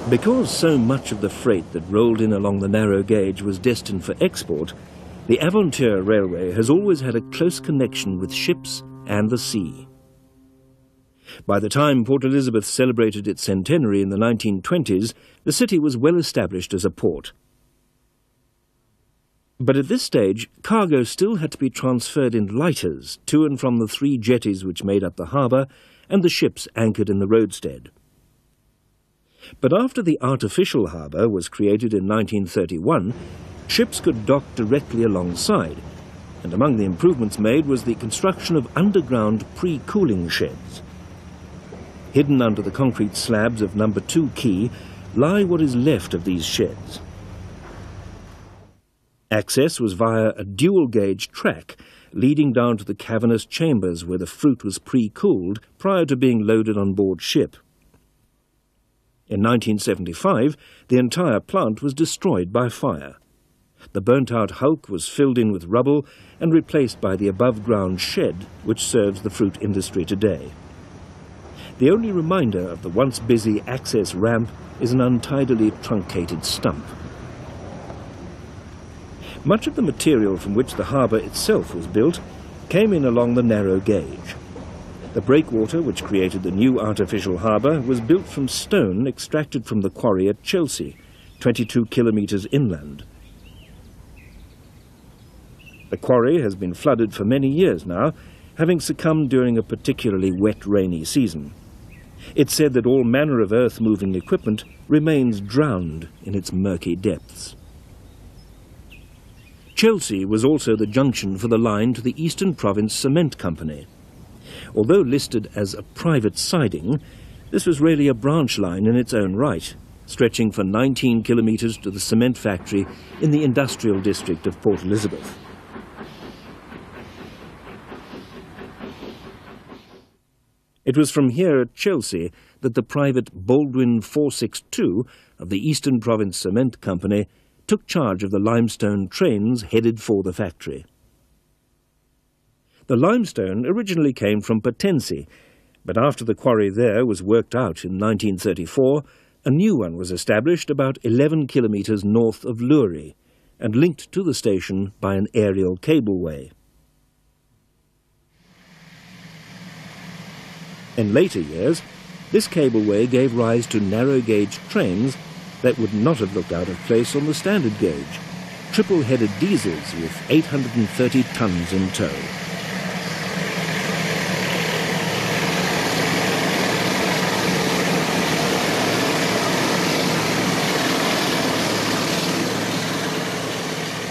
Because so much of the freight that rolled in along the narrow gauge was destined for export, the Avontuur Railway has always had a close connection with ships and the sea. By the time Port Elizabeth celebrated its centenary in the 1920s, the city was well established as a port. But at this stage, cargo still had to be transferred in lighters to and from the 3 jetties which made up the harbour and the ships anchored in the roadstead. But after the artificial harbour was created in 1931, ships could dock directly alongside, and among the improvements made was the construction of underground pre-cooling sheds. Hidden under the concrete slabs of No. 2 Quay lie what is left of these sheds. Access was via a dual-gauge track leading down to the cavernous chambers where the fruit was pre-cooled prior to being loaded on board ship. In 1975, the entire plant was destroyed by fire. The burnt-out hulk was filled in with rubble and replaced by the above-ground shed which serves the fruit industry today. The only reminder of the once busy access ramp is an untidily truncated stump. Much of the material from which the harbour itself was built came in along the narrow gauge. The breakwater, which created the new artificial harbour, was built from stone extracted from the quarry at Chelsea, 22 kilometres inland. The quarry has been flooded for many years now, having succumbed during a particularly wet, rainy season. It's said that all manner of earth-moving equipment remains drowned in its murky depths. Chelsea was also the junction for the line to the Eastern Province Cement Company. Although listed as a private siding, this was really a branch line in its own right, stretching for 19 kilometres to the cement factory in the industrial district of Port Elizabeth. It was from here at Chelsea that the private Baldwin 462 of the Eastern Province Cement Company took charge of the limestone trains headed for the factory. The limestone originally came from Potensi, but after the quarry there was worked out in 1934, a new one was established about 11 kilometres north of Lurie and linked to the station by an aerial cableway. In later years, this cableway gave rise to narrow-gauge trains that would not have looked out of place on the standard gauge, triple-headed diesels with 830 tons in tow.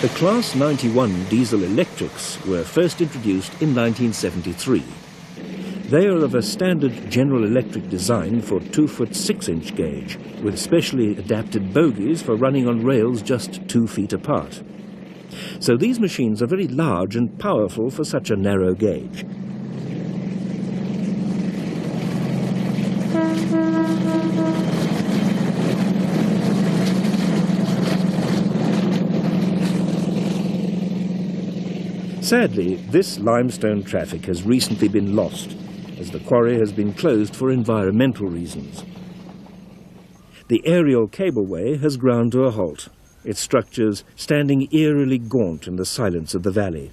The Class 91 diesel electrics were first introduced in 1973. They are of a standard General Electric design for 2-foot 6-inch gauge, with specially adapted bogies for running on rails just 2 feet apart. So these machines are very large and powerful for such a narrow gauge. Sadly, this limestone traffic has recently been lost, as the quarry has been closed for environmental reasons. The aerial cableway has ground to a halt, its structures standing eerily gaunt in the silence of the valley.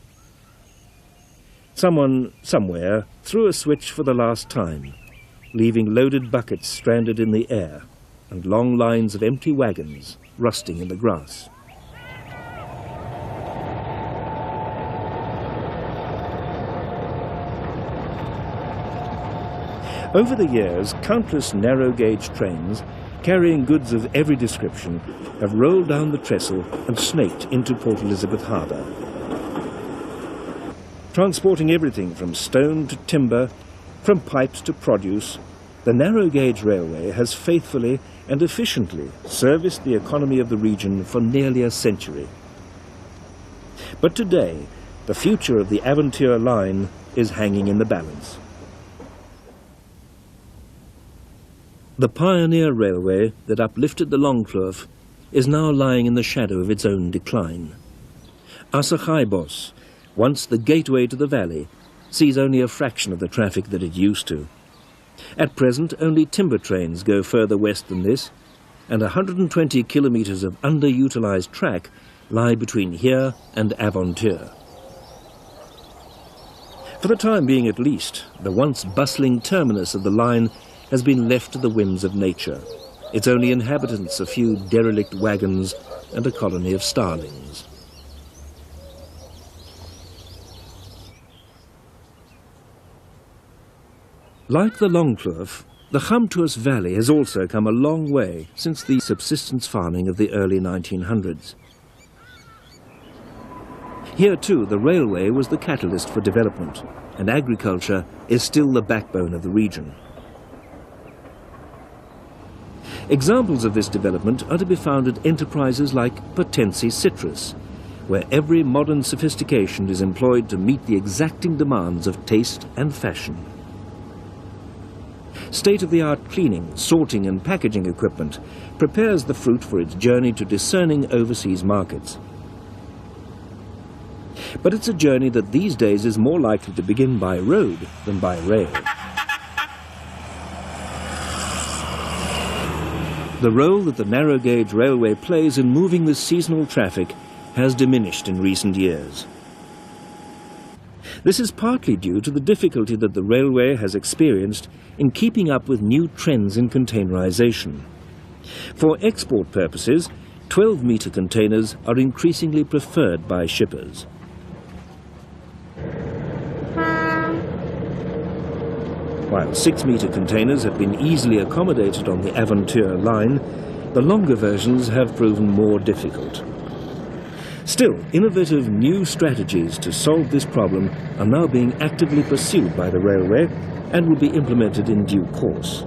Someone, somewhere, threw a switch for the last time, leaving loaded buckets stranded in the air and long lines of empty wagons rusting in the grass. Over the years, countless narrow-gauge trains carrying goods of every description have rolled down the trestle and snaked into Port Elizabeth Harbour. Transporting everything from stone to timber, from pipes to produce, the narrow-gauge railway has faithfully and efficiently serviced the economy of the region for nearly a century. But today, the future of the Avontuur Line is hanging in the balance. The pioneer railway that uplifted the Longkloof is now lying in the shadow of its own decline. Assachaibos, once the gateway to the valley, sees only a fraction of the traffic that it used to. At present, only timber trains go further west than this, and 120 kilometres of underutilised track lie between here and Avontuur. For the time being at least, the once bustling terminus of the line has been left to the whims of nature, its only inhabitants a few derelict wagons and a colony of starlings. Like the Longkloof, the Avontuur Valley has also come a long way since the subsistence farming of the early 1900s. Here too, the railway was the catalyst for development, and agriculture is still the backbone of the region. Examples of this development are to be found at enterprises like Potensi Citrus, where every modern sophistication is employed to meet the exacting demands of taste and fashion. State-of-the-art cleaning, sorting and packaging equipment prepares the fruit for its journey to discerning overseas markets. But it's a journey that these days is more likely to begin by road than by rail. The role that the narrow gauge railway plays in moving the seasonal traffic has diminished in recent years. This is partly due to the difficulty that the railway has experienced in keeping up with new trends in containerization. For export purposes, 12-metre containers are increasingly preferred by shippers. While 6-metre containers have been easily accommodated on the Avontuur Line, the longer versions have proven more difficult. Still, innovative new strategies to solve this problem are now being actively pursued by the railway and will be implemented in due course.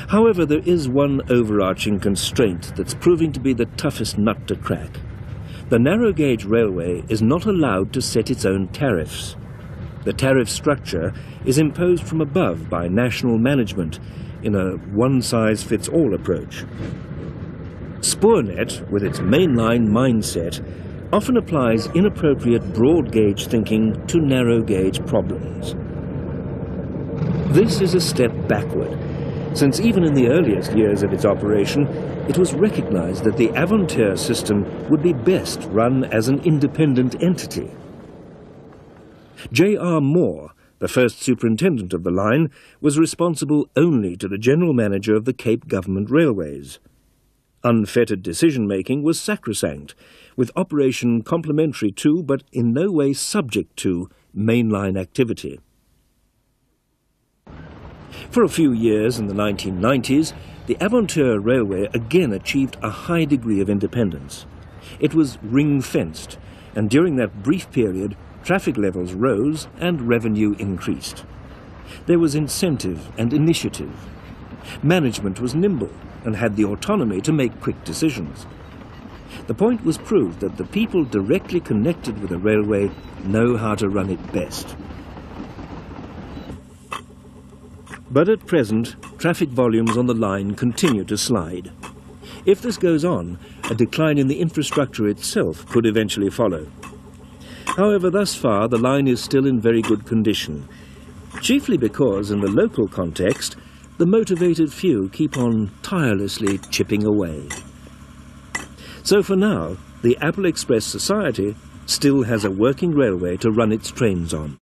However, there is one overarching constraint that's proving to be the toughest nut to crack. The narrow gauge railway is not allowed to set its own tariffs. The tariff structure is imposed from above by national management in a one-size-fits-all approach. Spoornet, with its mainline mindset, often applies inappropriate broad-gauge thinking to narrow-gauge problems. This is a step backward, since even in the earliest years of its operation, it was recognized that the Avontuur system would be best run as an independent entity. J.R. Moore, the first superintendent of the line, was responsible only to the general manager of the Cape Government Railways. Unfettered decision-making was sacrosanct, with operation complementary to, but in no way subject to, mainline activity. For a few years in the 1990s, the Avontuur Railway again achieved a high degree of independence. It was ring-fenced, and during that brief period, traffic levels rose and revenue increased. There was incentive and initiative. Management was nimble and had the autonomy to make quick decisions. The point was proved that the people directly connected with a railway know how to run it best. But at present, traffic volumes on the line continue to slide. If this goes on, a decline in the infrastructure itself could eventually follow. However, thus far, the line is still in very good condition, chiefly because, in the local context, the motivated few keep on tirelessly chipping away. So for now, the Apple Express Society still has a working railway to run its trains on.